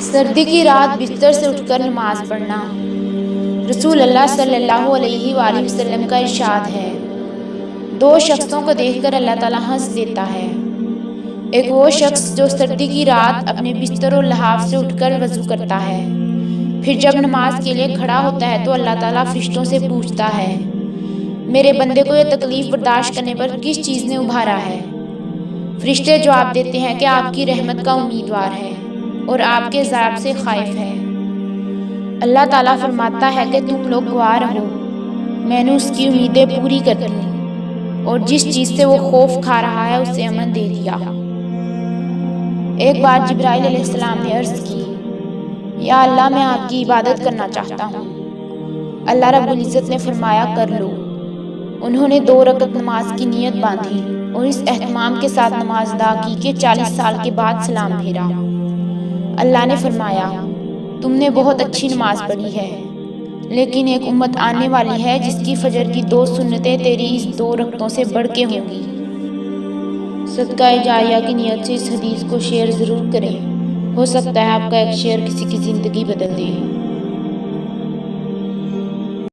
سردی کی رات بستر سے اٹھ کر نماز پڑھنا۔ رسول اللہ صلی اللہ علیہ وآلہ وسلم کا ارشاد ہے، دو شخصوں کو دیکھ کر اللہ تعالیٰ ہنس دیتا ہے۔ ایک وہ شخص جو سردی کی رات اپنے بستر و لحاف سے اٹھ کر وضو کرتا ہے، پھر جب نماز کے لیے کھڑا ہوتا ہے تو اللہ تعالیٰ فرشتوں سے پوچھتا ہے، میرے بندے کو یہ تکلیف برداشت کرنے پر کس چیز نے ابھارا ہے؟ فرشتے جواب دیتے ہیں کہ آپ کی رحمت کا امیدوار ہے اور آپ کے عذاب سے خائف ہے۔ اللہ تعالیٰ فرماتا ہے کہ تم لوگ گواہ رہو، میں نے اس کی امیدیں پوری کر دیں اور جس چیز سے وہ خوف کھا رہا ہے اسے امن دے دیا۔ ایک بار جبرائیل علیہ السلام نے عرض کی، یا اللہ میں آپ کی عبادت کرنا چاہتا ہوں۔ اللہ رب العزت نے فرمایا کر لو۔ انہوں نے 2 رکعت نماز کی نیت باندھی اور اس اہتمام کے ساتھ نماز ادا کی کہ 40 سال کے بعد سلام پھیرا۔ اللہ نے فرمایا، تم نے بہت اچھی نماز پڑھی ہے، لیکن ایک امت آنے والی ہے جس کی فجر کی 2 سنتیں تیری اس 2 رکعتوں سے بڑھ کے ہوں گی۔ صدقہ جاریہ کی نیت سے اس حدیث کو شیئر ضرور کریں، ہو سکتا ہے آپ کا ایک شیئر کسی کی زندگی بدل دے۔